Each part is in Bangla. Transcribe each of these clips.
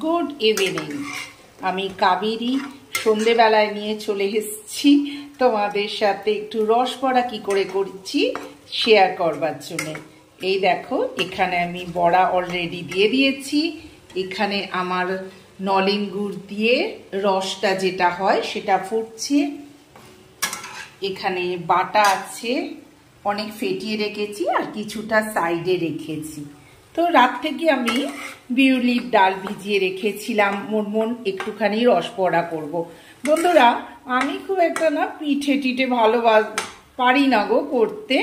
Good evening. আমি কাবেরী সন্ধেবেলায় নিয়ে চলে এসেছি তোমাদের সাথে একটু রসবড়া কি করে করছি শেয়ার করবার জন্য। এই দেখো, এখানে আমি বড়া অলরেডি দিয়ে দিয়েছি। এখানে আমার নলেন গুড় দিয়ে রসটা যেটা হয় সেটা ফুটছে। এখানে বাটা আছে, অনেক ফেটিয়ে রেখেছি আর কিছুটা সাইডে রেখেছি। তো রাত থেকে আমি বিউলির ডাল ভিজিয়ে রেখেছিলাম, মন একটুখানি রসবড়া করব। বন্ধুরা, আমি খুব একটা না পিঠে টিঠে ভালো পারি না গো করতে।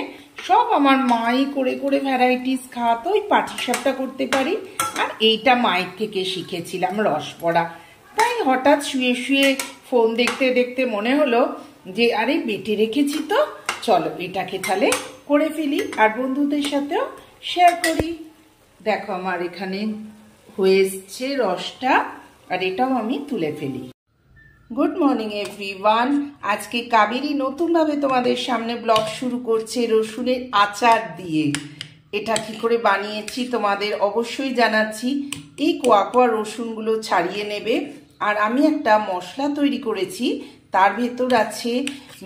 সব আমার মাই করে করে ভ্যারাইটিস খাওয়াতো। ওই পাটিসাপটা করতে পারি, আর এইটা মায়ের থেকে শিখেছিলাম রসবড়া। তাই হঠাৎ শুয়ে শুয়ে ফোন দেখতে দেখতে মনে হলো যে আরে বেটে রেখেছি, তো চলো এটাকে তাহলে করে ফেলি আর বন্ধুদের সাথেও শেয়ার করি। দেখো আমার এখানে হয়ে এসছে রসটা, আর এটাও আমি তুলে ফেলি। Good morning everyone. আজকে কাবেরী নতুনভাবে তোমাদের সামনে ব্লগ শুরু করছে রসুনের আচার দিয়ে। এটা কি করে বানিয়েছি তোমাদের অবশ্যই জানাচ্ছি। এই কোয়া রসুনগুলো ছাড়িয়ে নেবে, আর আমি একটা মশলা তৈরি করেছি। তার ভেতর আছে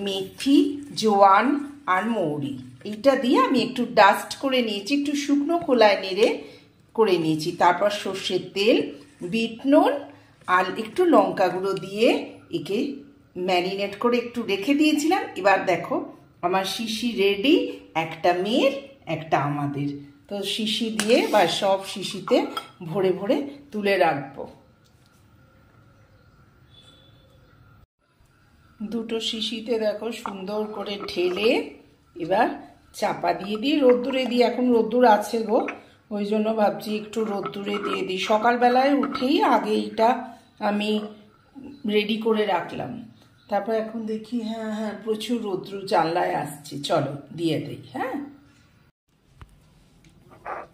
মেথি, জোয়ান আর মৌরি। এইটা দিয়ে আমি একটু ডাস্ট করে নিয়েছি, একটু শুকনো খোলায় নেড়ে করে নিয়েছি। তারপর সর্ষের তেল, বিট নুন আর একটু লঙ্কা গুঁড়ো দিয়ে একে ম্যারিনেট করে একটু রেখে দিয়েছিলাম। এবার দেখো আমার শিশি রেডি, একটা মেয়ের একটা আমাদের। তো শিশি দিয়ে বা সব শিশিতে ভরে ভরে তুলে রাখবো। দুটো শিশিতে দেখো সুন্দর করে ঢেলে এবার চাপা দিয়ে দিই, রোদ্দুরে দিই। এখন রোদ্দুর আছে গো, ওই জন্য ভাবছি একটু রোদ্দুরে দিয়ে দিই। সকালবেলায় উঠেই আগে এইটা আমি রেডি করে রাখলাম। তারপর এখন দেখি হ্যাঁ প্রচুর রোদ্দুর জানলায় আসছে, চলো দিয়ে দিই। হ্যাঁ,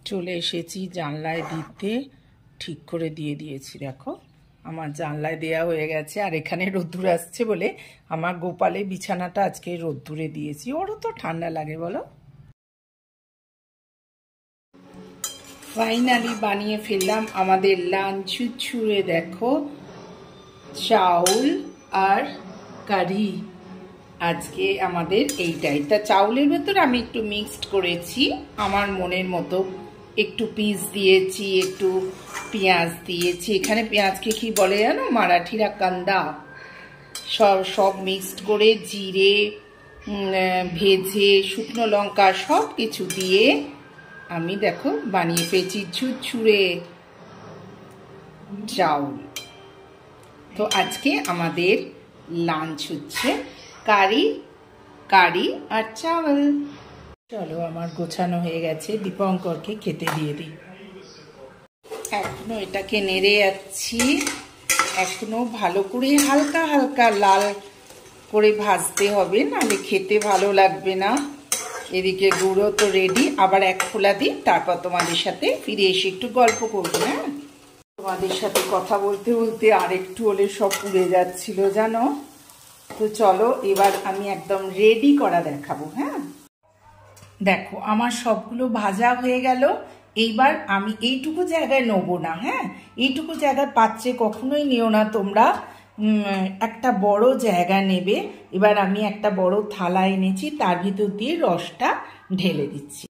চলে এসেছি জানলায় দিতে, ঠিক করে দিয়ে দিয়েছি। দেখো আমার জানলায় দেয়া হয়ে গেছে। আর এখানে রোদ্দুর আসছে বলে আমার গোপালের বিছানাটা আজকে রোদ্দুরে দিয়েছি, ওরও তো ঠান্ডা লাগে বলো। ফাইনালি বানিয়ে ফেললাম আমাদের লাঞ্চ। ছুঁড়ে দেখো, চাউল আর কারি আজকে আমাদের এইটাই। তা চাউলের ভেতর আমি একটু মিক্সড করেছি আমার মনের মতো, একটু পিস দিয়েছি, একটু পেঁয়াজ দিয়েছি। এখানে পেঁয়াজকে কি বলে জানো, মারাঠিরা কান্দা। সব মিক্সড করে জিরে ভেজে শুকনো লঙ্কা সব কিছু দিয়ে আমি দেখো বানিয়ে ফেলছি ঝুরঝুরে চাউল। তো আজকে আমাদের লাঞ্চ হচ্ছে কারি আর চাওয়াল। চলো আমার গোছানো হয়ে গেছে, দীপঙ্করকে খেতে দিয়ে দিই। এখনো এটাকে নেড়ে যাচ্ছি, এখনো ভালো করে হালকা হালকা লাল করে ভাজতে হবে, নাহলে খেতে ভালো লাগবে না। এদিকে গুঁড়ো তো রেডি, আবার এক ফোলা দিই, তারপর তোমাদের সাথে ফিরে এসে একটু গল্প করবো। হ্যাঁ, তোমাদের সাথে কথা বলতে বলতে আর একটু হলে সব পুড়ে যাচ্ছিল জানো। তো চলো এবার আমি একদম রেডি করা দেখাবো। হ্যাঁ, দেখো আমার সবগুলো ভাজা হয়ে গেল। এইবার আমি এইটুকু জায়গায় নেবো না। হ্যাঁ, এইটুকু জায়গার পাত্রে কখনোই নিও না তোমরা, একটা বড় জায়গা নেবে। এবার আমি একটা বড় থালা এনেছি, তার ভিতর দিয়ে রসটা ঢেলে দিচ্ছি।